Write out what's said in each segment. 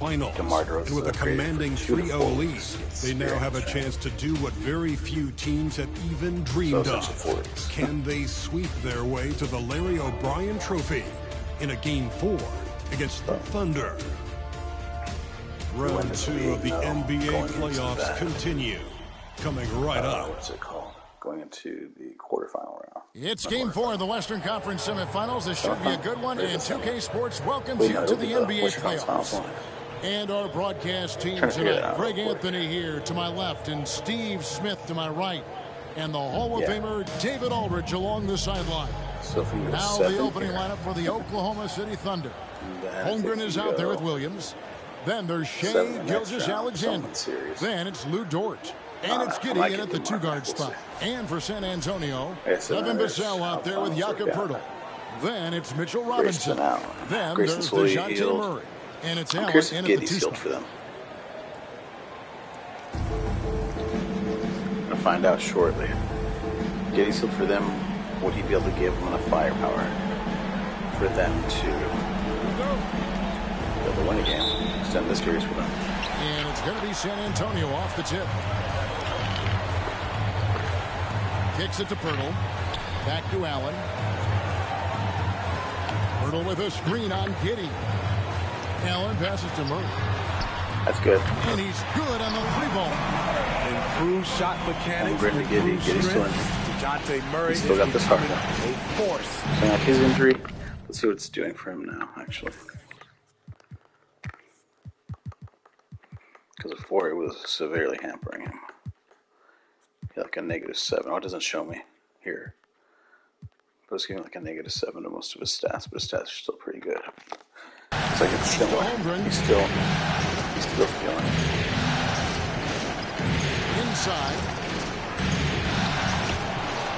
Finals, and with a commanding 3-0 lead, they now have a chance to do what very few teams have even dreamed of. Can they sweep their way to the Larry O'Brien Trophy in a Game 4 against the Thunder? Round 2 of the NBA playoffs continue. Coming right up. What's it called? Going into the quarterfinal round. It's Game 4 of the Western Conference semifinals. This should be a good one, and 2K Sports welcomes you to the NBA playoffs. And our broadcast team tonight, Greg Anthony here to my left and Steve Smith to my right. And the Hall of Famer David Aldridge along the sideline. Now the opening lineup for the Oklahoma City Thunder. Holmgren is out there with Williams. Then there's Shai Gilgeous-Alexander. Then it's Lou Dort. And it's Giddey in at the two-guard spot. And for San Antonio, Devin Vassell out there with Jakob Poeltl. Then it's Mitchell Robinson. Then there's DeJounte Murray. And it's Allen in at the two spot. For them. I'll find out shortly. Giddey sealed for them. Would he be able to give them enough firepower for them to be able to win a game? Extend this series for them. And it's going to be San Antonio off the tip. Kicks it to Poeltl. Back to Allen. Poeltl with a screen on Giddey. Allen passes to Murray. That's good. And he's good on the three ball. Improved shot mechanics. Giddey's still in. DeJounte Murray. He's still got this hard. A force. So like his injury. Let's see what it's doing for him now, actually. Because before it was severely hampering him. He had like a -7. Oh, it doesn't show me here. But it's giving like a -7 to most of his stats, but his stats are still pretty good. It's like it's similar. He's still feeling it. Inside.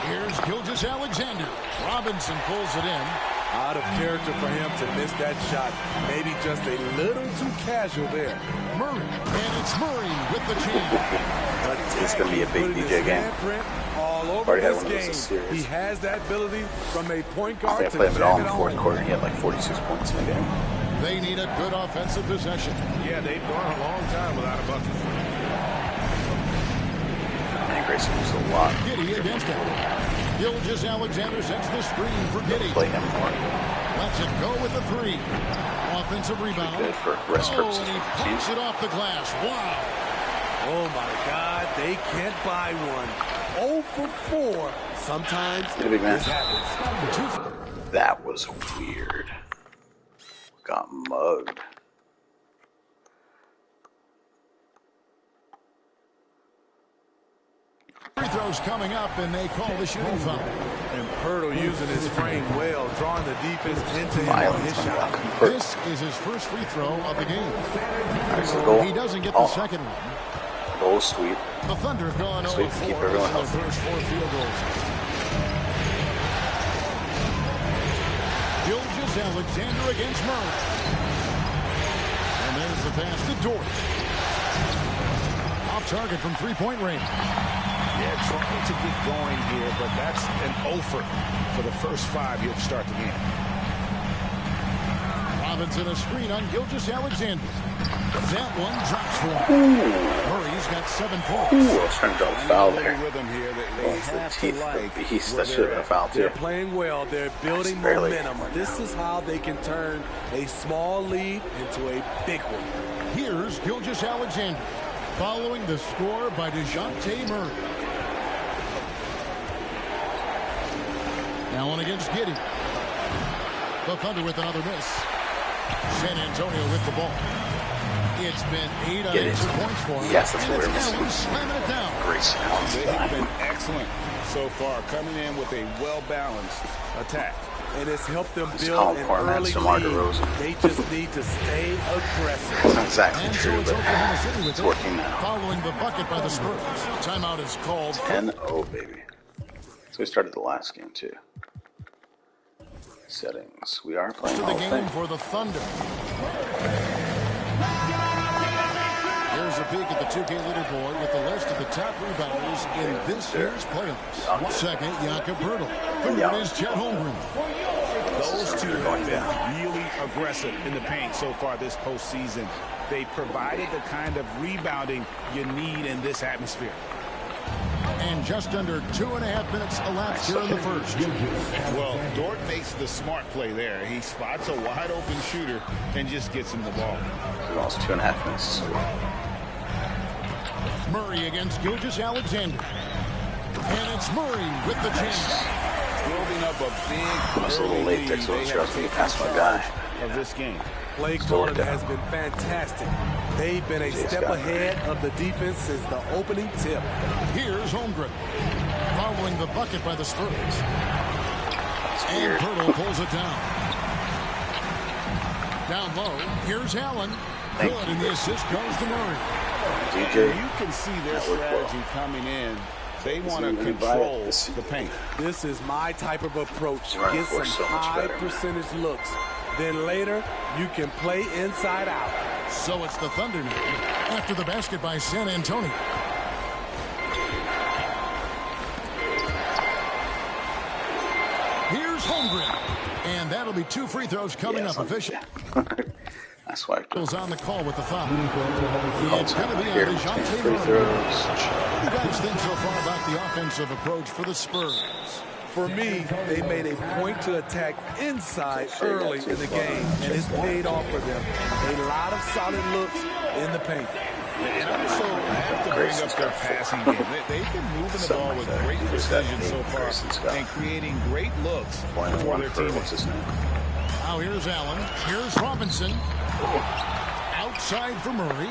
Here's Gilgeous-Alexander. Robinson pulls it in. Out of character for him to miss that shot. Maybe just a little too casual there. Murray. And it's Murray with the chain. It's going to be a big DJ game. All over this game. He has that ability from a point guard to play him at all in the fourth quarter. He had like 46 points in the game. They need a good offensive possession. Yeah, they've gone a long time without a bucket. Man, Grayson was a lot. Giddey against him. Gilgeous-Alexander sets the screen for Giddey. Play him more. Lets it go with the three. Offensive rebound. Good for rest purposes. And he pumps it off the glass. Wow. Oh my God, they can't buy one. 0 for 4. Sometimes this happens. That was weird. Got mugged. Free throws coming up, and they call the shooting foul. And Poeltl using his frame well, drawing the defense into him on his shot. This is his first free throw of the game. He doesn't get the second one. Goal sweep. The Thunder have gone 0 for 4 in the first 4 field goals. Gilgeous-Alexander against Murray. And there's the pass to Dort. Off target from three-point range. Yeah, trying to get going here, but that's an offer for the first 5 here to start the game. Robinson a screen on Gilgeous-Alexander. That one drops for him. Murray's got 7 points. Ooh, I was trying to draw a foul there. Rhythm here. They have to like that should have been a foul too. They're playing well. They're building momentum. This is how they can turn a small lead into a big one. Here's Gilgeous-Alexander, following the score by DeJounte Murray. Allen against Giddey. The Thunder with another miss. San Antonio with the ball. It's been 8 unanswered points for him. Yes, that's what we're missing. Allen slamming it down. Great. They have been excellent so far, coming in with a well-balanced attack. And it's helped them build an early lead. They just need to stay aggressive. That's not exactly true, but it's working now. Following the bucket by the Spurs. Timeout is called. 10-0, baby. So we started the last game, too. Settings. We are playing to the game for the Thunder. Here's a peek at the 2K leaderboard with the list of the top rebounders in this year's playoffs. Second, Jakob Poeltl. Third is Chet Holmgren. Those two have been really aggressive in the paint so far this postseason. They provided the kind of rebounding you need in this atmosphere. And just under 2.5 minutes elapsed here in the first. Well, Dort makes the smart play there. He spots a wide-open shooter and just gets him the ball. Lost 2.5 minutes. Murray against Gilgeous-Alexander. And it's Murray with the chance. Building up a big It's a little late there, so it's just me past my guy. Of this game. Play calling has been fantastic. They've been a step ahead of the defense since the opening tip. Here's Holmgren, following the bucket by the Spurs. And Pirtle pulls it down. Down low, here's Allen. Good, and the assist goes to Murray. You can see their strategy coming in. They want to control the paint. This is my type of approach. Get some high percentage looks. Then later, you can play inside out. So it's the Thunder now, after the basket by San Antonio. Here's Holmgren. And that'll be 2 free throws coming up officially. That's why Goes on the call with the foul. It's going to be on DeJounte Murray. What do you guys think so far about the offensive approach for the Spurs? For me, they made a point to attack inside early in the game, and it's paid off for them. A lot of solid looks in the paint. And also have to bring up their passing game. They've been moving the ball with great precision so far and creating great looks for their teammates. Now here's Allen. Here's Robinson. Outside for Murray.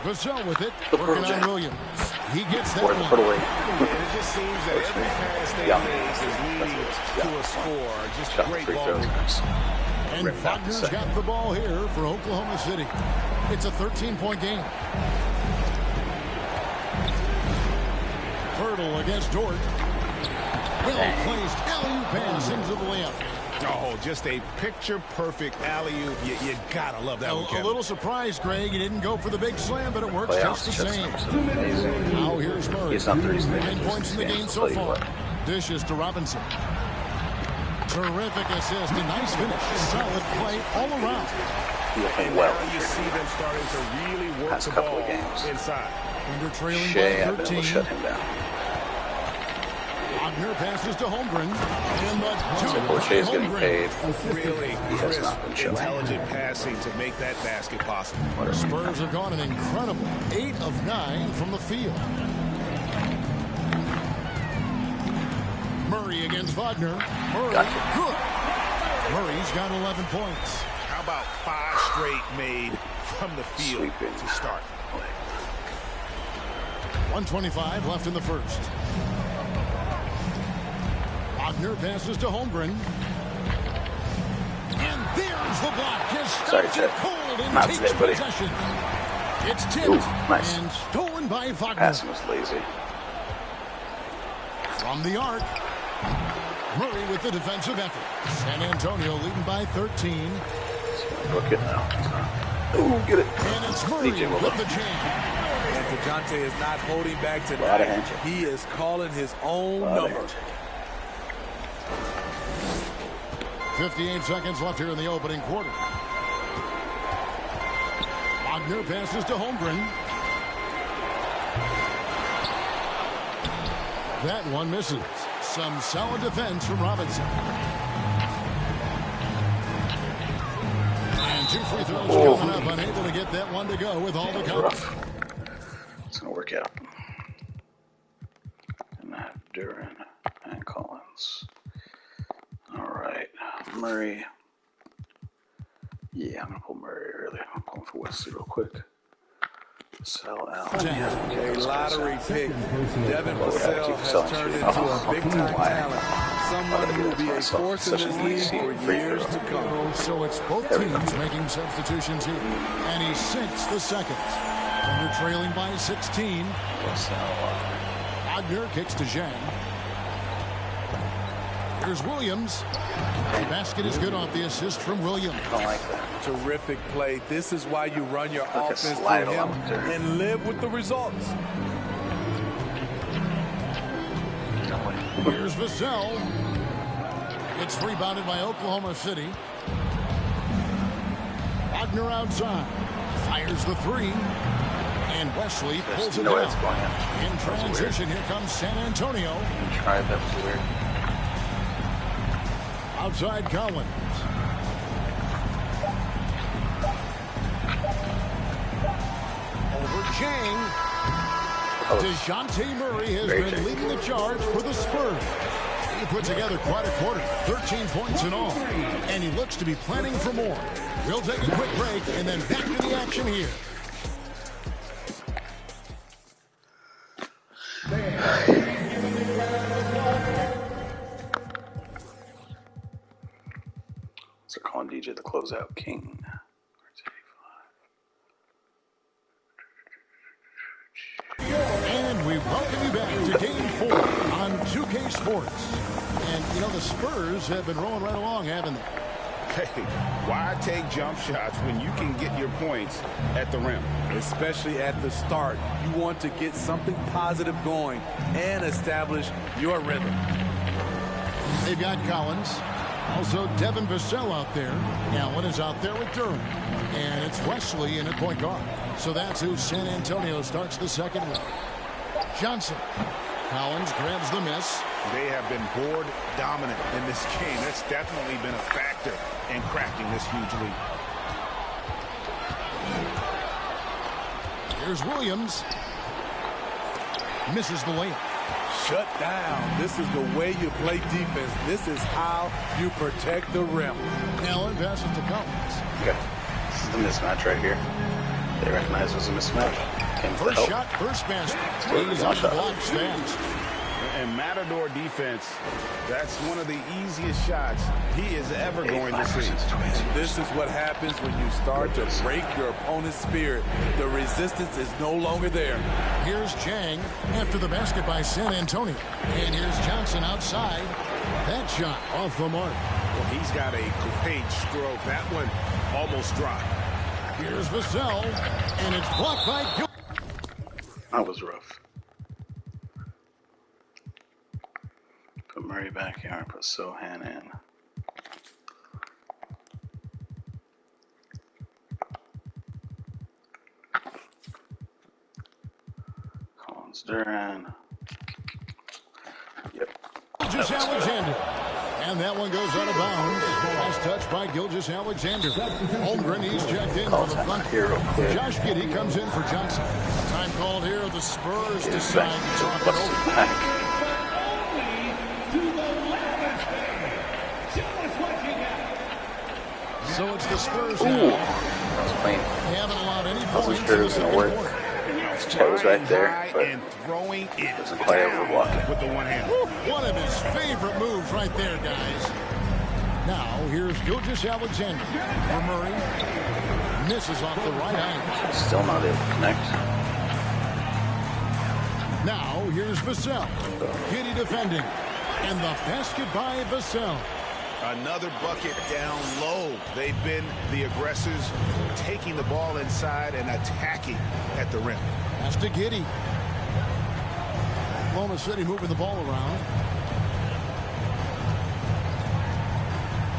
Vassell with it. Working on Williams. He gets that one. It just seems that every pass they face is leading to a score. Just great ball. And Wagner's got the ball here for Oklahoma City. It's a 13-point game. Pirtle against Dort. Well-placed alley-oop pass into the layup. Oh, just a picture-perfect alley-oop. You gotta love that one, Kevin. A little surprised, Greg. He didn't go for the big slam, but it works just the same. Now here's Murray. 9 points in the game so far. Dishes to Robinson. Terrific assist. A nice finish. Solid play all around. Now you see them starting to really work the ball inside. Under trailing Shai, by 13. shut him down. Wagner passes to Holmgren. And the Shai's getting paid. Really crisp, intelligent passing to make that basket possible. Spurs have gone an incredible 8 of 9 from the field. Murray against Wagner. Murray, good. Murray's got 11 points. How about 5 straight made from the field to start? 1:25 left in the first. Wagner passes to Holmgren. And there's the block. Just sorry, Chet. Cold and Not takes today, buddy. possession. It's tipped nice. and stolen by Wagner. Passing was lazy. From the arc. Murray with the defensive effort. San Antonio leading by 13. Look it now. Ooh, get it. And it's Murray with the jam. And DeJounte is not holding back tonight. He is calling his own number. 58 seconds left here in the opening quarter. Wagner passes to Holmgren. That one misses. Some solid defense from Robinson. And 2 free throws coming up. Unable to get that one to go with all the counts. It's going to work out. And Duran and Collins. All right. Murray. Yeah, I'm going to pull Murray early. I'm going for Wesley real quick. Sell Allen. A lottery pick. Devin Vassell has turned into a big-time talent. Someone who will be a force in this league for years to come. So it's both teams making substitutions here. And he sinks the second. Under trailing by 16. Wagner kicks to Zhang. Here's Williams. The basket is good off the assist from Williams. I don't like that. Terrific play. This is why you run your offense through him and live with the results. Here's Vassell. It's rebounded by Oklahoma City. Wagner outside. Fires the three. And Wesley pulls it down. In transition, here comes San Antonio. Try that was weird. Outside Collins. Over Chang. DeJounte Murray has been leading the charge for the Spurs. He put together quite a quarter, 13 points in all. And he looks to be planning for more. We'll take a quick break and then back to the action here. So calling DJ the closeout king. And we welcome you back to Game 4 on 2K Sports. And, you know, the Spurs have been rolling right along, haven't they? Hey, why take jump shots when you can get your points at the rim? Especially at the start. You want to get something positive going and establish your rhythm. They've got Collins. Also, Devin Vassell out there. Allen is out there with Durham. And it's Wesley in at point guard. So that's who San Antonio starts the second with. Johnson. Collins grabs the miss. They have been board dominant in this game. That's definitely been a factor in crafting this huge lead. Here's Williams. Misses the layup. Shut down. This is the way you play defense. This is how you protect the rim. Allen passes to Collins. Okay. This is the mismatch right here. They recognize it was a mismatch. First shot, first basket. He's on the block fast. And Matador defense, that's one of the easiest shots he is ever going to see. This is what happens when you start to break your opponent's spirit. The resistance is no longer there. Here's Chang after the basket by San Antonio. And here's Johnson outside. That shot off the mark. Well, he's got a great stroke. That one almost dropped. Here's Vassell, and it's blocked by Giddey. That was rough. Put Murray back here and put Sohan in. Collins Duran. Yep. Gilgeous Alexander. And that one goes out of bounds. Last touch by Gilgeous Alexander. Holmgren, he's checked in for the front. Josh Giddey comes in for Johnson. Time called here. The Spurs decide to talk it over. So it's the Spurs now. That was clean. They haven't allowed any I points wasn't sure it was going to work. Chet was right there, but throwing it wasn't quite able to block it. With the one hand. One of his favorite moves right there, guys. Now, here's Gilgeous Alexander for Murray. Misses off the right angle. Still not able to connect. Now, here's Vassell. Giddey defending. And the basket by Vassell. Another bucket down low. They've been the aggressors, taking the ball inside and attacking at the rim. Pass to Giddey. Oklahoma City moving the ball around.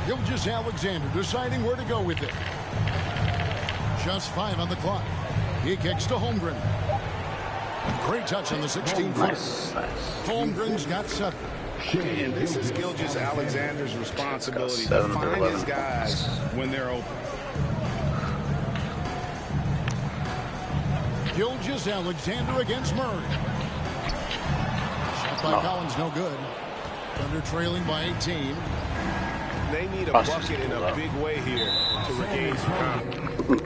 Gilgeous Alexander deciding where to go with it. Just 5 on the clock. He kicks to Holmgren. Great touch on the 16-footer. Nice. Holmgren's got 7. And this is Gilgeous Alexander's responsibility to find his guys when they're open. Gilgeous Alexander against Murray. Shot by Collins, no good. Thunder trailing by 18. They need a bucket in a big way here to regain some confidence.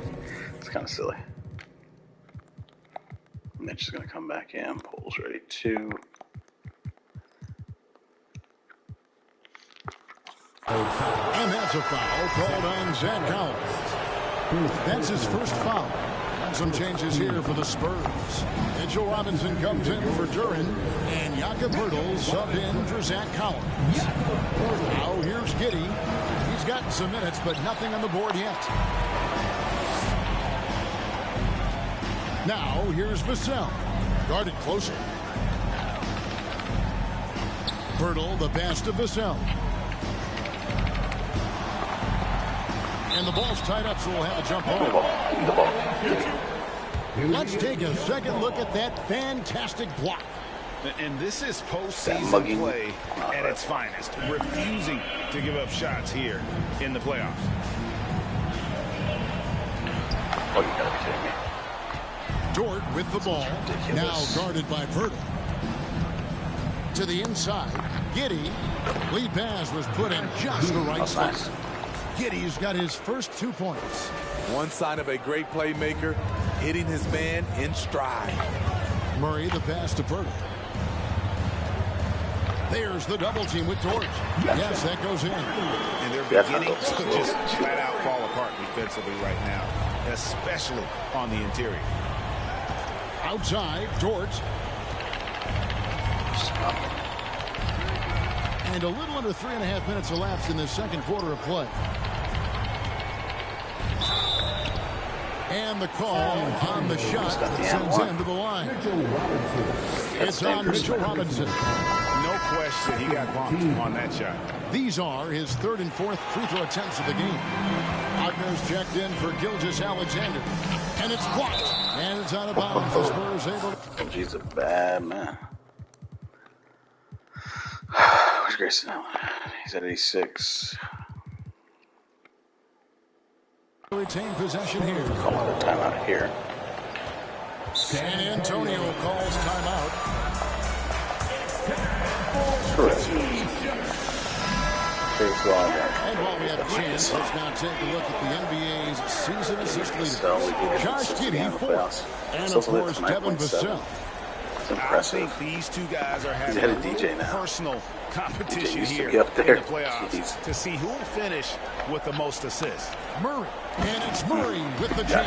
It's kind of silly. Mitch is going to come back in. Pole's ready too. And that's a foul called on Zach Collins. That's his first foul. And some changes here for the Spurs. Mitchell Robinson comes in for Duran. And Jakob Poeltl subbed in for Zach Collins. Now here's Giddey. He's gotten some minutes, but nothing on the board yet. Now here's Vassell. Guarded closer. Pirtle, the pass to Vassell. And the ball's tied up, so we'll have a jump ball. Let's take a second look at that fantastic block. And this is postseason play at its finest, refusing to give up shots here in the playoffs. Oh, you gotta be kidding me. Dort with the ball, now guarded by Pirtle. To the inside, Giddey. Lead pass was put in just the right spot. Nice. Giddey's got his first 2 points. One sign of a great playmaker, hitting his man in stride. Murray, the pass to Pirtle. There's the double team with Dort. Yes, that goes in. And they're beginning to just flat out fall apart defensively right now, especially on the interior. Outside, Dort. And a little under 3.5 minutes elapsed in the second quarter of play. And the call on the shot that sends him to the line. It's on Mitchell Robinson. No question he got bumped on that shot. These are his third and fourth free throw attempts of the game. Ogner's checked in for Gilgeous-Alexander. And it's blocked. And it's out of bounds. The Spurs able to... He's a bad man. Where's Grayson Allen? He's at 86. Retain possession here. Call out a timeout here. San Antonio calls timeout. Correct. And while we have a chance, let's now take a look at the NBA's season assist leader. Josh Giddey, 4. And of course, Devin Vassell. I think these two guys are having a personal competition here in the playoffs to see who will finish with the most assists. Murray, and it's Murray with the jam.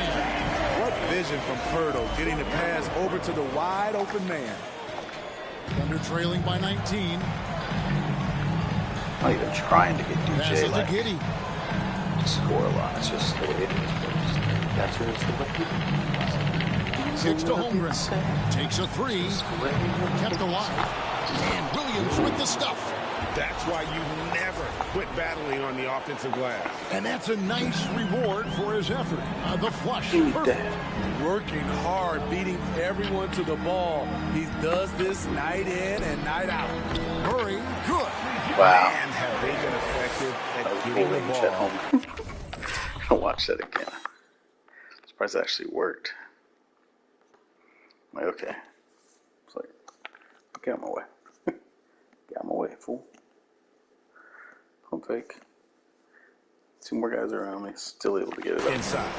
What vision from Pirtle, getting the pass over to the wide open man. Thunder trailing by 19. Not even trying to get DJ like Giddey. Score a lot. It's just the way it is. That's what it's Kicks to Holmgren. Takes a 3. Kept alive. And Williams with the stuff. That's why you never quit battling on the offensive glass. And that's a nice reward for his effort. The flush. Working hard, beating everyone to the ball. He does this night in and night out. Murray, good. Wow. And have they been effective at getting the ball? I'll watch that again. I'm surprised it actually worked. I'm like, okay. It's like, get out of my way. Get out of my way, fool. Pump fake. 2 more guys around me, still able to get it up. Inside.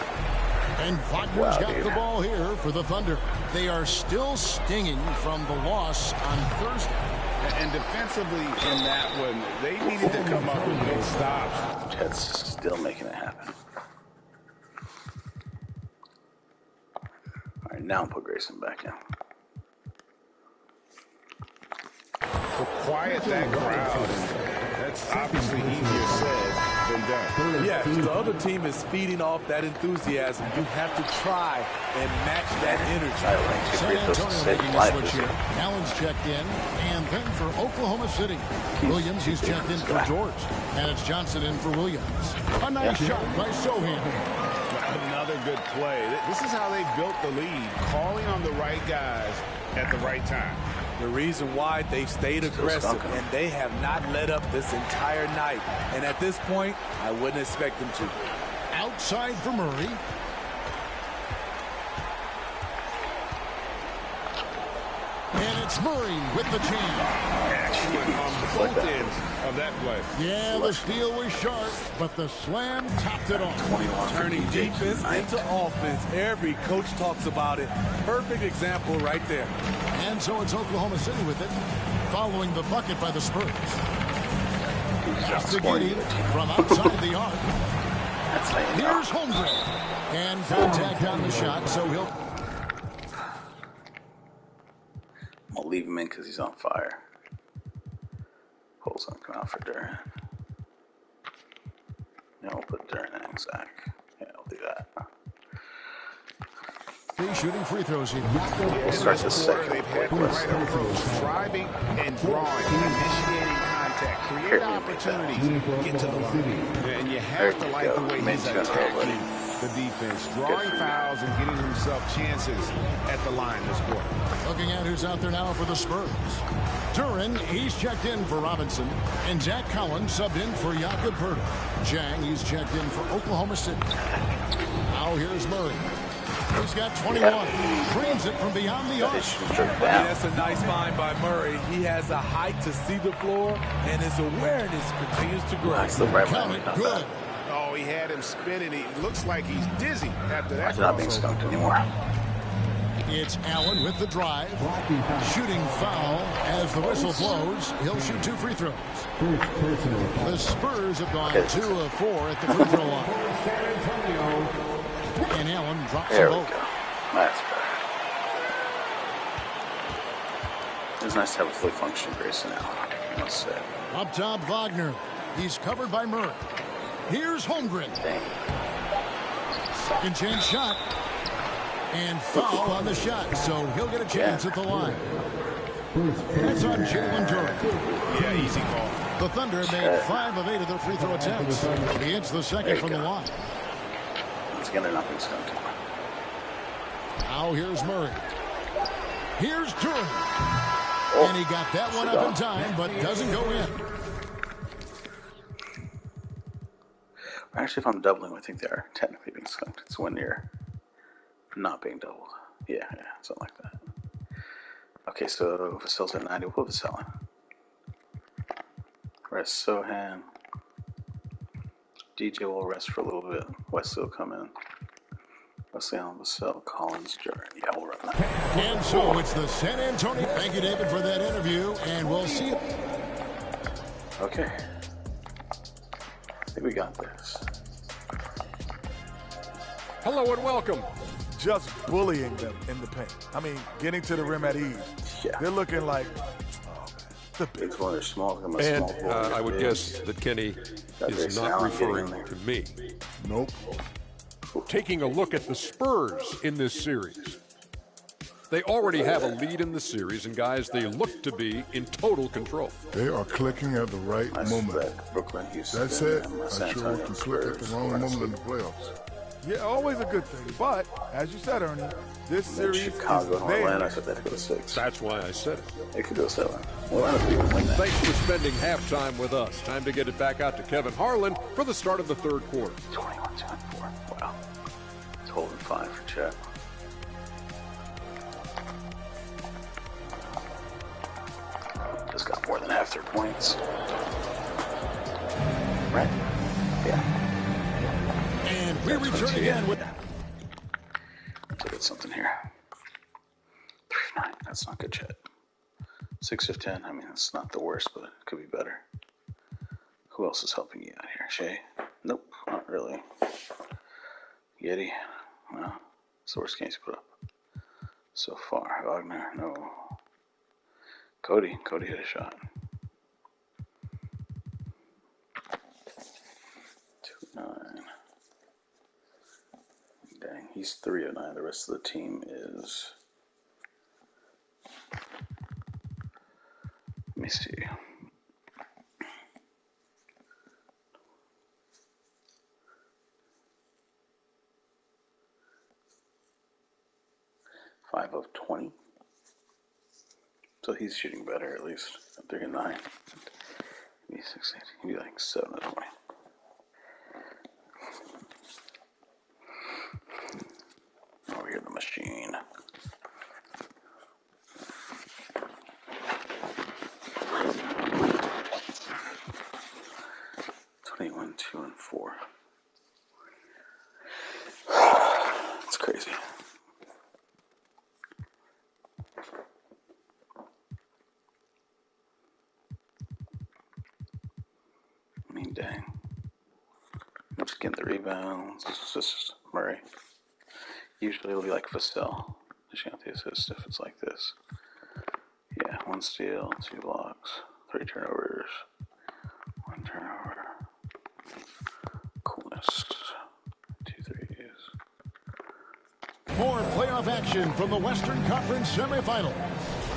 And Wagner's got the ball here for the Thunder. They are still stinging from the loss on Thursday. And defensively in that one, they needed to come up with big stops. Chet's still making it happen. All right, now put Grayson back in. To quiet that crowd, that's obviously easier said than done. Yes, the other team is feeding off that enthusiasm. You have to try and match that energy. San Antonio making a switch here. Allen's checked in, and then for Oklahoma City. Williams, he's checked in for George. And it's Johnson in for Williams. A nice shot by Sohan. Another good play. This is how they built the lead, calling on the right guys at the right time. The reason why they've stayed aggressive and they have not let up this entire night. And at this point, I wouldn't expect them to. Outside for Murray. And it's Murray with the jam. Excellent on both ends of that play. Yeah, the steal was sharp, but the slam topped it off. Turning defense into offense. Every coach talks about it. Perfect example right there. And so it's Oklahoma City with it, following the bucket by the Spurs. Pass to Giddey from outside the arc. Here's Holmgren. And contact on the shot, so he'll... I'll leave him in because he's on fire. Pole's gonna come out for Duran. Yeah, we'll put Duran in Zach. Yeah, I'll do that. He's shooting free throws here. We'll start the second. They've had the right approach, driving and drawing, initiating create opportunities, get to the line. And you have to like the way he's attacking the defense, drawing fouls and getting himself chances at the line this quarter. Looking at who's out there now for the Spurs. Duran, he's checked in for Robinson. And Zach Collins subbed in for Jakob Poeltl. Jang, he's checked in for Oklahoma City. Now here's Murray. He's got 21. Drains it from beyond the arc. That's a nice find by Murray. He has the height to see the floor, and his awareness continues to grow. Count it good. Oh, he had him spinning. He looks like he's dizzy after that. He's not being skunked anymore. It's Allen with the drive. Shooting foul as the whistle blows. He'll shoot 2 free throws. The Spurs have gone 2 of 4 at the free throw line. And Allen drops there them we both. go. That's better. It's nice to have a fully functioning Grayson Allen. Must say. Up top, Wagner. He's covered by Murray. Here's Holmgren. Dang. Second chance shot. And foul on the shot, so he'll get a chance at the line. That's on Jalen Duran. Yeah, easy call. The Thunder made 5 of 8 of their free throw attempts. He hits the second from the line. Once again, they're not being skunked. Now here's Murray. Here's Duran. Oh, And he got that one up in time, but doesn't go in. Actually, if I'm doubling, I think they are technically being skunked. It's when you're not being doubled. Yeah, something like that. Okay, so Vasil's at 90. We'll Vasil in. Rest Sohan. DJ will rest for a little bit. Wesley will come in. Wesley Allen, Vasil, Collins, Jordan. Yeah, we'll run that. And so it's the San Antonio. Thank you, David, for that interview, and we'll see you. Okay. I think we got this. Hello and welcome. Just bullying them in the paint. I mean, getting to the rim at ease. Yeah. They're looking like, It's one of their small. And I would guess that Kenny is not referring to me. nope. Taking a look at the Spurs in this series. They already have a lead in the series, and guys, they look to be in total control. They are clicking at the right moment. Brooklyn, Houston, That said, San I'm sure Antonio we can click at the wrong moment in the playoffs. Yeah, always a good thing. But, as you said, Ernie, this series Chicago is and Atlanta. I said that could go 6. That's why I said it. It could go 7. Atlanta could even win that. Thanks for spending halftime with us. Time to get it back out to Kevin Harlan for the start of the third quarter. 21, 2, and 4. Wow. It's holding 5 for Chet. Just got more than half their points. Right? Yeah. And we return again with... So get something here. 3 of 9. That's not good, Chet. 6 of 10. I mean, it's not the worst, but it could be better. Who else is helping you out here? Shai? Nope, not really. Giddey? No. It's the worst games you put up so far. Wagner? No. Cody hit a shot. 2 of 9. Dang, he's 3 of 9. The rest of the team is... Let me see. Five of 20. So he's shooting better at least. 3 of 9. Maybe 6, 8. He'd be like 7 of 20. Over here, the machine. One, 2, and 4. It's crazy. I mean, dang. I'm just getting the rebounds. It's just Murray. Usually it'll be like Vasil. Just got the assist if it's like this. Yeah, 1 steal, 2 blocks, 3 turnovers, 1 turnover. Coolness. 2 threes. More playoff action from the Western Conference semifinals.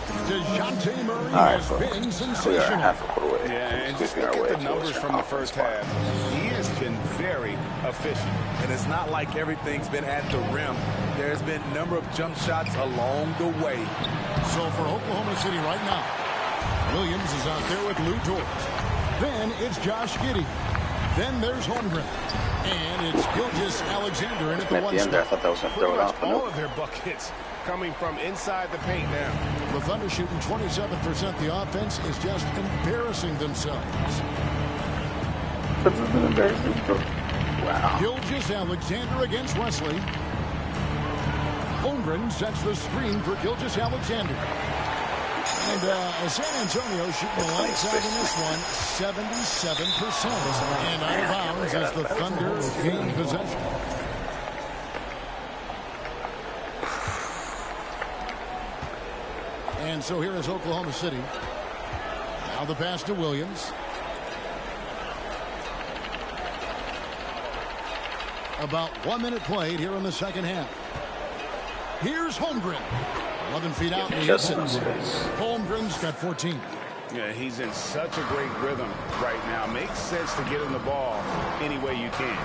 Murray Alright, has folks. been We are sensational. half a court away. Yeah, and just look at the numbers from the first half. He has been very efficient. And it's not like everything's been at the rim. There's been a number of jump shots along the way. So for Oklahoma City right now, Williams is out there with Lou Dort. Then it's Josh Giddey. Then there's Holmgren. And it's Gilgeous-Alexander in at the At one the end there, I spot. thought that was going to Pretty throw it much off. all of their buckets coming from inside the paint now. The Thunder shooting 27%. The offense is just embarrassing themselves. Wow. Gilgeous-Alexander against Wesley. Holmgren sets the screen for Gilgeous-Alexander. And San Antonio shooting the lights out in this one, 77%. And out of bounds as the Thunder gain possession. And so here is Oklahoma City. Now the pass to Williams. About 1 minute played here in the second half. Here's Holmgren. 11 feet out. And he hits it. Holmgren's got 14. Yeah, he's in such a great rhythm right now. Makes sense to get him the ball any way you can.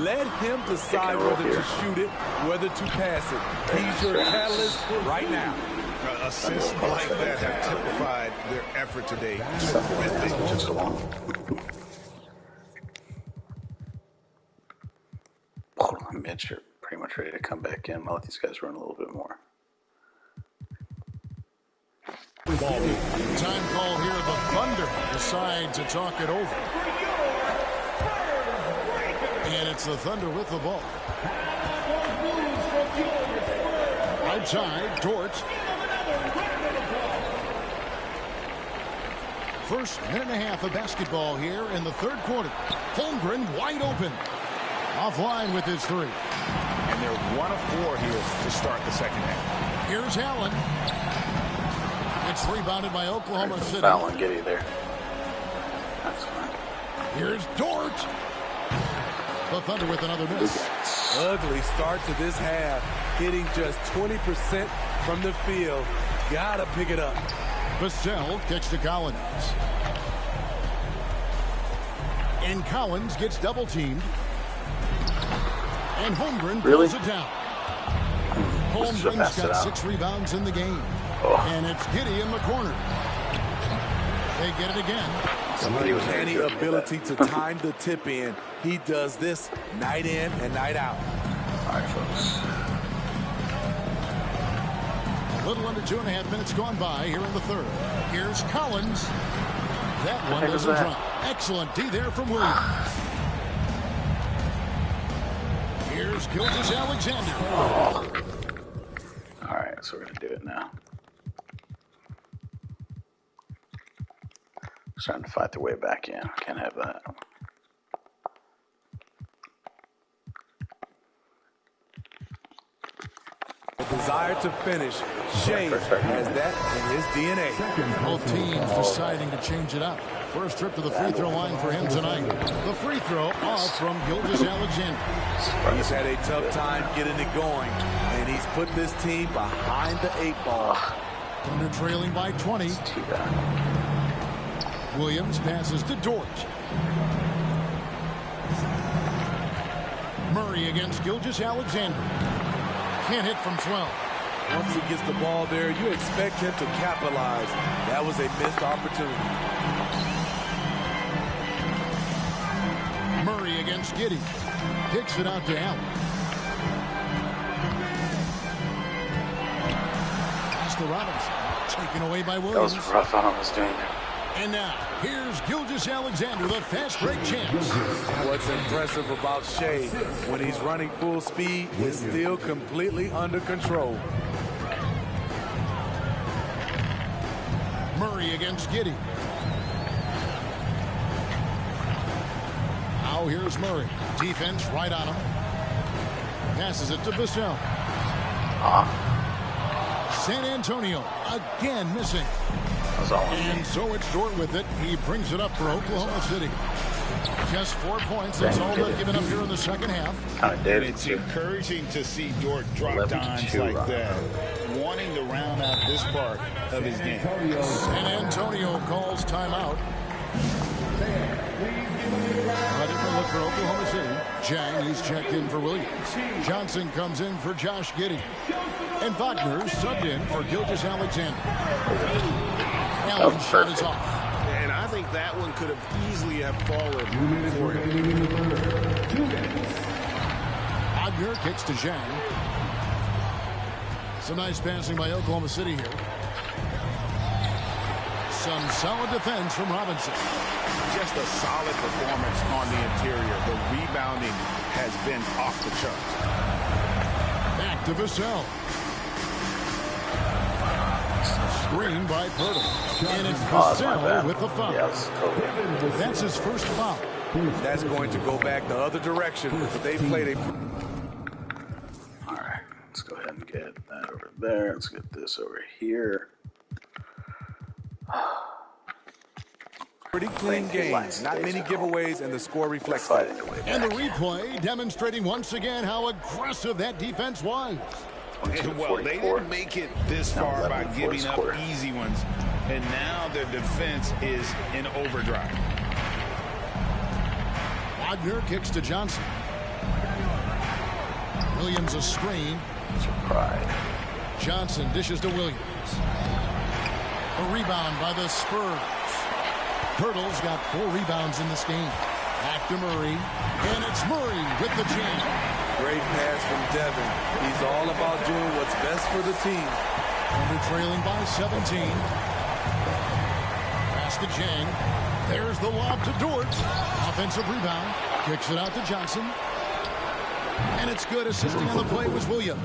Let him decide whether to shoot it, whether to pass it. He's your catalyst right now. Assists like that have typified their effort today. Just along. Mitch are pretty much ready to come back in. I'll let these guys run a little bit more. Time call here. The Thunder decide to talk it over. And it's the Thunder with the ball. Outside, Dort. First minute and a half of basketball here in the third quarter. Holmgren wide open. Offline with his three. And they're 1 of 4 here to start the second half. Here's Allen. It's rebounded by Oklahoma City. Foul on Giddey there. That's fine. Here's Dort. The Thunder with another miss. Ugly start to this half. Hitting just 20% from the field. Gotta pick it up. Vassell kicks to Collins. And Collins gets double teamed. And Holmgren pulls it down. Holmgren's got 6 rebounds in the game. And it's Giddey in the corner. They get it again. Somebody with any ability to time the tip in. He does this night in and night out. All right, folks. A little under 2.5 minutes gone by here in the third. Here's Collins. That one doesn't drop. Excellent D there from Williams. Here's Gilgeous-Alexander. All right, so we're going to do it now. Starting to fight their way back in. Can't have that. A desire to finish. Shai has that in his DNA. Both teams deciding to change it up. First trip to the free throw line for him tonight. The free throw off from Gilgeous-Alexander. He's had a tough time getting it going, and he's put this team behind the 8 ball. Thunder trailing by 20. Too bad. Williams passes to Dort. Murray against Gilgeous-Alexander. Can't hit from 12. Once he gets the ball there, you expect him to capitalize. That was a missed opportunity. Murray against Giddey. Kicks it out to Allen. Pass to Robinson. Taken away by Williams. That was rough on him, was doing it. And now, here's Gilgeous-Alexander, the fast break champs. What's impressive about Shai, when he's running full speed, is still completely under control. Murray against Giddey. Now here's Murray. Defense right on him. Passes it to Vassell. San Antonio again missing. And so it's Dort with it. He brings it up for Oklahoma City. Just 4 points. That's all they've given up here in the second half. And it's encouraging to see Dort drop dimes like that, wanting to round out this part of his game. San Antonio calls timeout. A different look for Oklahoma City. Jang, he's checked in for Williams. Johnson comes in for Josh Giddey. And Wagner subbed in for Gilgeous-Alexander. Allen's shot is off. And I think that one could have easily have fallen for him. Wagner kicks to Jang. Some nice passing by Oklahoma City here. Some solid defense from Robinson. Just a solid performance on the interior. The rebounding has been off the charts. Back to Vassell. Screen by Pirtle. And it's Vassell with the foul. That's his first foul. That's going to go back the other direction, but they played a... All right, let's go ahead and get that over there. Let's get this over here. Pretty clean game. Not many giveaways, and the score reflects that. And the replay demonstrating once again how aggressive that defense was. Well, they didn't make it this far by giving up easy ones, and now their defense is in overdrive. Wagner kicks to Johnson. Williams a screen. Johnson dishes to Williams. A rebound by the Spurs. Pirtle's got 4 rebounds in this game. Back to Murray. And it's Murray with the jam. Great pass from Devin. He's all about doing what's best for the team. Under trailing by 17. Pass to Jang. There's the lob to Dort. Offensive rebound. Kicks it out to Johnson. And it's good. Assisting on the play was Williams.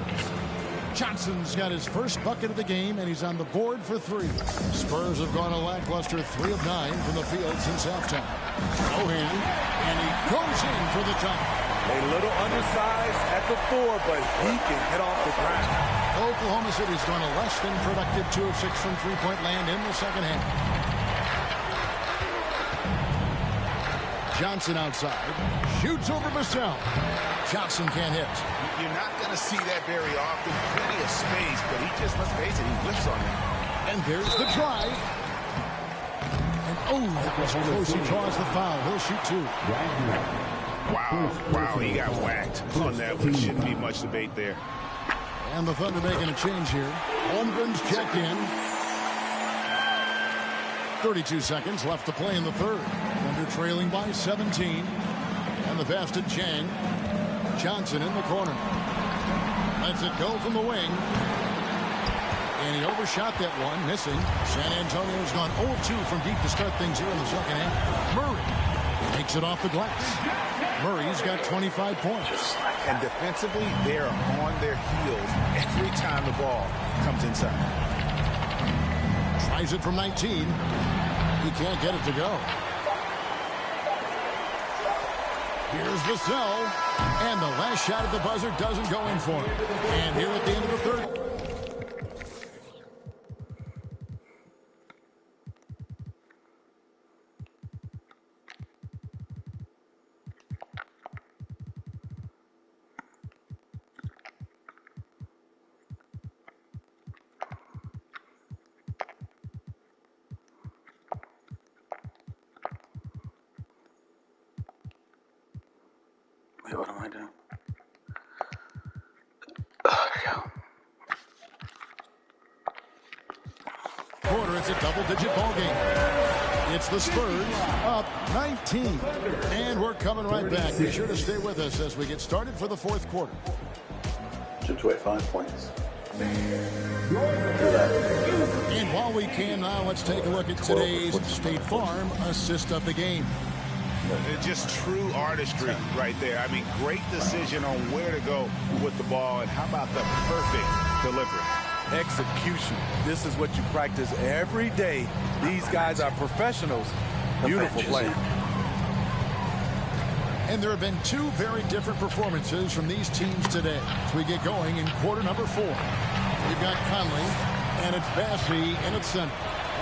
Johnson's got his first bucket of the game, and he's on the board for 3. Spurs have gone a lackluster 3 of 9 from the field since halftime. Cohan, and he goes in for the top. A little undersized at the 4, but he can hit off the ground. Oklahoma City's gone a less than productive 2 of 6 from three-point land in the second half. Johnson outside. Shoots over Vassell. Johnson can't hit. You're not going to see that very often. Plenty of space, but he just, let's face it, he whiffs on it. And there's the drive. And that was close. He draws the foul. He'll shoot 2. Wow, he got whacked on that one. Shouldn't be much debate there. And the Thunder making a change here. Holmgren's checked in. 32 seconds left to play in the third. Thunder trailing by 17. And the pass to Jang. Johnson in the corner. Lets it go from the wing. And he overshot that one, missing. San Antonio's gone 0-2 from deep to start things here in the second half. Murray takes it off the glass. Murray's got 25 points. And defensively, they're on their heels every time the ball comes inside. Tries it from 19. He can't get it to go. Here's Vassell. And the last shot at the buzzer doesn't go in for him. And here at the end of the third. Wait, what am I doing? Oh, there we go. Quarter, it's a double-digit ball game. It's the Spurs up 19. And we're coming right back. Be sure to stay with us as we get started for the fourth quarter. Chipped away 5 points. And while we can now, let's take a look at today's State Farm assist of the game. Just true artistry right there. I mean, great decision on where to go with the ball, and how about the perfect delivery? Execution. This is what you practice every day. These guys are professionals. Beautiful play. And there have been 2 very different performances from these teams today as we get going in quarter number 4. We've got Conley, and it's Bassey, and it's center.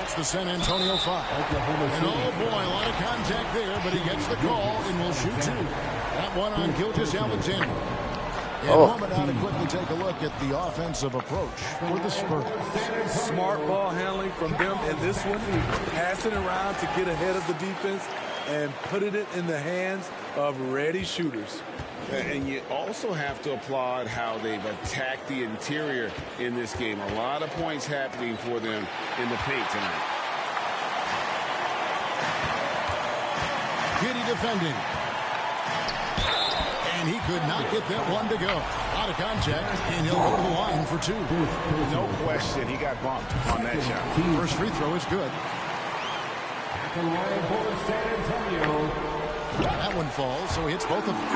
It's the San Antonio Five. And oh boy, a lot of contact there, but he gets the call and will shoot two. That one on Gilgeous-Alexander. And a moment now to quickly take a look at the offensive approach for the Spurs. Smart ball handling from them, and this one, passing around to get ahead of the defense and putting it in the hands of ready shooters. And you also have to applaud how they've attacked the interior in this game. A lot of points happening for them in the paint tonight. Giddey defending. And he could not get that one to go. Out of contact, and he'll go to the line for two. No question, he got bumped on that shot. First free throw is good. That one falls, so he hits both of them.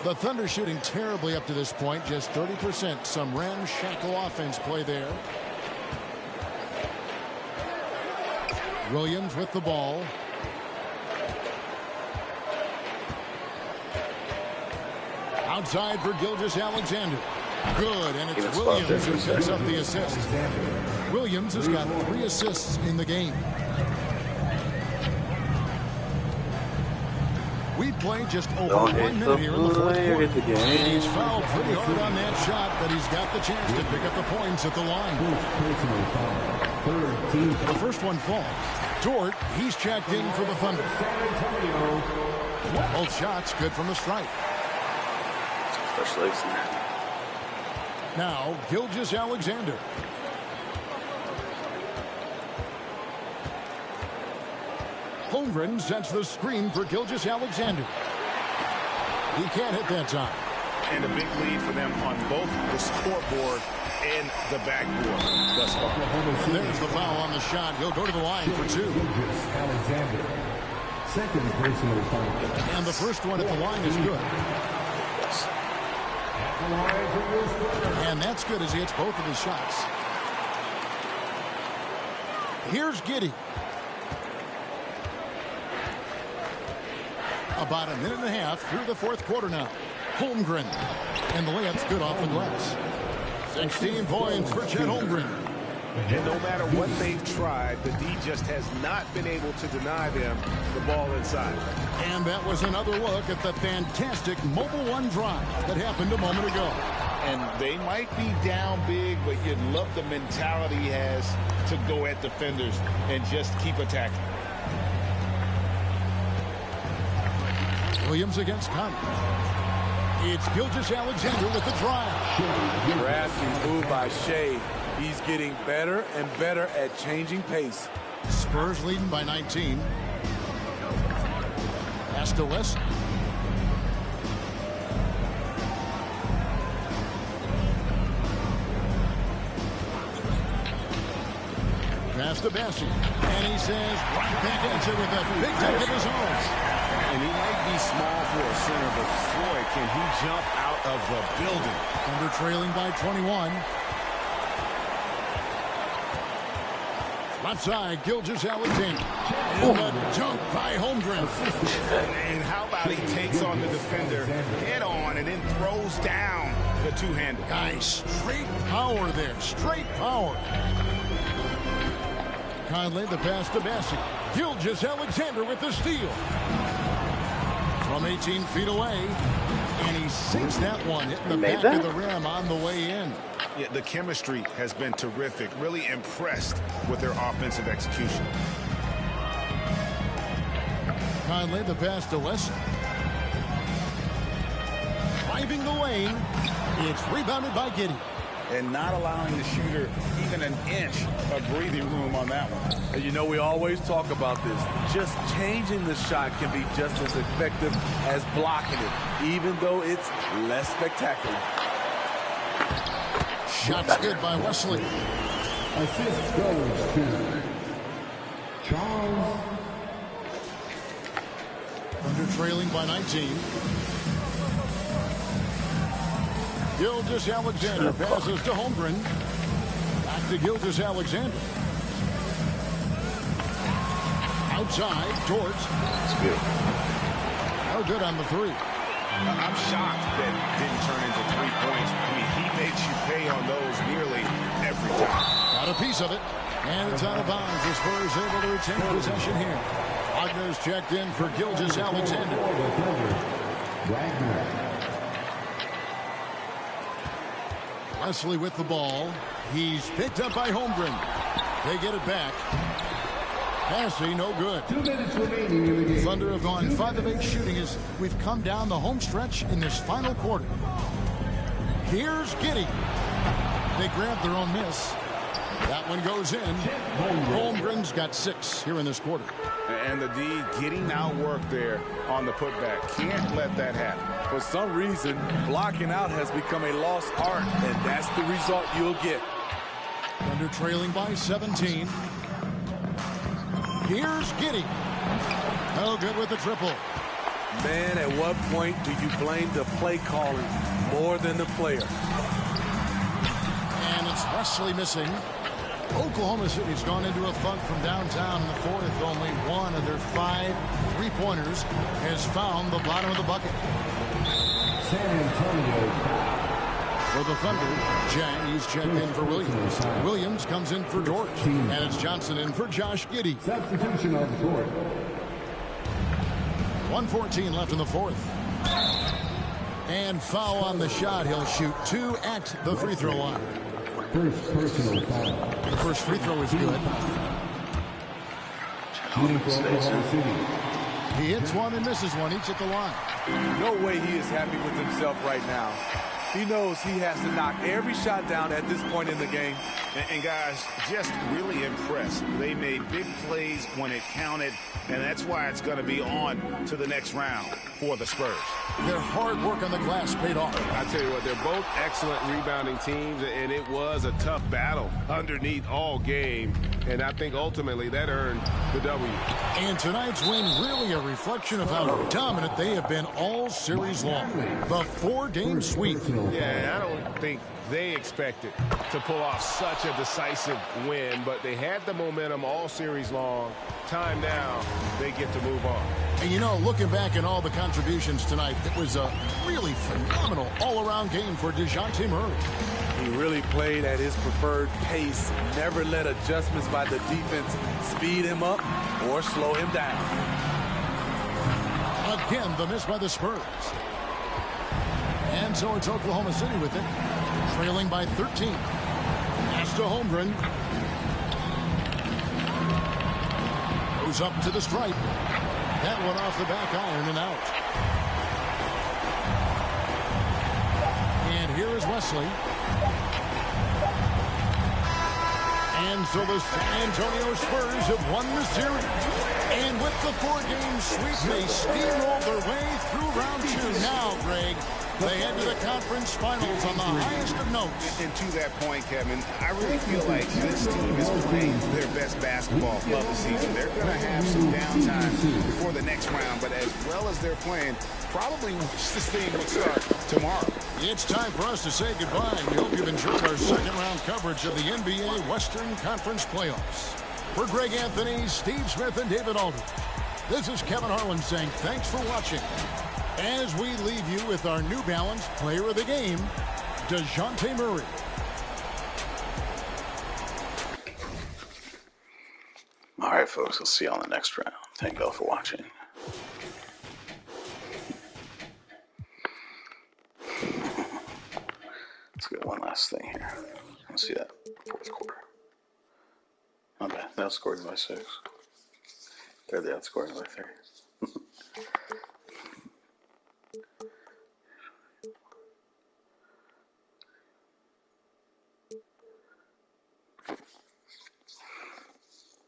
The Thunder shooting terribly up to this point, just 30%. Some ramshackle offense play there. Williams with the ball. Outside for Gilgeous-Alexander. Good, and it's Williams who picks up the assist. Williams has got 3 assists in the game. We played just over 1 minute here in the fourth quarter. And he's fouled pretty hard on that shot, but he's got the chance to pick up the points at the line. The first one falls. Dort, he's checked in for the Thunder. Both shots good from the stripe. Now, Gilgeous-Alexander. Holmgren sets the screen for Gilgeous-Alexander. He can't hit that time. And a big lead for them on both the scoreboard and the backboard thus far. There's the foul on the shot. He'll go to the line for two. Alexander. Second personal foul. And the first one at the line is good. And that's good as he hits both of his shots. Here's Giddey. About a minute and a half through the fourth quarter now. Holmgren. And the layup's good off the glass. 16 points for Chet Holmgren. And no matter what they've tried, the D just has not been able to deny them the ball inside. And that was another look at the fantastic Mobile One drive that happened a moment ago. And they might be down big, but you'd love the mentality he has to go at defenders and just keep attacking. Williams against Conley. It's Gilgeous-Alexander with the drive. Crafty move by Shai. He's getting better and better at changing pace. Spurs leading by 19. Pass to West. Pass to Bassi. And he says, right back at you with a big take of his own. And he might be small for a center, but boy, can he jump out of the building. Thunder trailing by 21. Left side, Gilgeous-Alexander. And a dunk by Holmgren. And how about he takes on the defender head on and then throws down the two-hander. Nice straight power there. Straight power. Conley, the pass to Bassi. Gilgeous-Alexander with the steal. From 18 feet away. And he sinks that one, hitting the back of the rim on the way in. Yeah, the chemistry has been terrific. Really impressed with their offensive execution. Conley, the pass to Wesson. Driving the lane. It's rebounded by Giddey. And not allowing the shooter even an inch of breathing room on that one. And you know, we always talk about this. Just changing the shot can be just as effective as blocking it, even though it's less spectacular. Shots good by Wesley. Assist goes to Charles. Under trailing by 19. Gilgeous-Alexander passes to Holmgren. Back to Gilgeous-Alexander. Outside, Dort. That's good. No good on the three. I'm shocked that didn't turn into 3 points. I mean, he makes you pay on those nearly every time. Got a piece of it. And it's out of bounds. The Spurs able to retain possession here. Wagner's checked in for Gilgeous Alexander. Wesley with the ball. He's picked up by Holmgren. They get it back. Passing, no good. 2 minutes remaining in the game. Thunder have gone 5 of 8 shooting as we've come down the home stretch in this final quarter. Here's Giddey. They grab their own miss. That one goes in. Holmgren's got 6 here in this quarter. And the D getting out work there on the putback. Can't let that happen. For some reason, blocking out has become a lost art, and that's the result you'll get. Thunder trailing by 17. Here's Giddey. No good with the triple. Man, at what point do you blame the play calling more than the player? And it's Wesley missing. Oklahoma City's gone into a funk from downtown in the fourth. Only one of their 5 3-pointers has found the bottom of the bucket. San Antonio. For the Thunder, Jang's checked in for Williams. Williams comes in for George. And it's Johnson in for Josh Giddey. Substitution on the court. 1:14 left in the fourth. And foul on the shot. He'll shoot 2 at the free throw line. First personal foul. The first free throw is good. Shooting for Oklahoma City. He hits one and misses one, each at the line. No way he is happy with himself right now. He knows he has to knock every shot down at this point in the game. And guys, just really impressed. They made big plays when it counted, and that's why it's going to be on to the next round for the Spurs. Their hard work on the glass paid off. I tell you what, they're both excellent rebounding teams, and it was a tough battle underneath all game, and I think ultimately that earned the W. And tonight's win really a reflection of how dominant they have been all series long. The 4-game sweep. Yeah, I don't think they expected to pull off such a decisive win, but they had the momentum all series long. Time now, they get to move on. And you know, looking back at all the contributions tonight, it was a really phenomenal all-around game for DeJounte Murray. He really played at his preferred pace, never let adjustments by the defense speed him up or slow him down. Again, the miss by the Spurs. And so it's Oklahoma City with it, trailing by 13. Pass to Holmgren. Goes up to the stripe. That one off the back iron and out. And here is Wesley. And so the San Antonio Spurs have won the series. And with the 4-game sweep, they steamroll their way through round 2. Now, Greg, they head to the conference finals on the highest of notes. And to that point, Kevin, I really feel like this team is playing their best basketball of the season. They're going to have some downtime before the next round, but as well as they're playing, probably wish this thing would start tomorrow. It's time for us to say goodbye. We hope you've enjoyed our second-round coverage of the NBA Western Conference Playoffs. For Greg Anthony, Steve Smith, and David Aldridge, this is Kevin Harlan saying thanks for watching. As we leave you with our New Balance Player of the Game, DeJounte Murray. All right, folks, we'll see you on the next round. Thank you all for watching. Let's get one last thing here. Let's see that fourth quarter. Not bad. They outscored by 6. They're the outscoring by 3.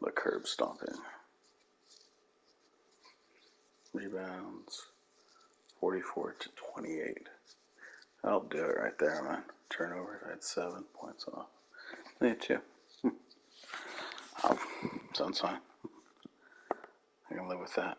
The curb stomping. Rebounds 44-28. That'll do it right there, man. Turnovers, I had 7 points off. I need 2. Sounds fine. I can live with that.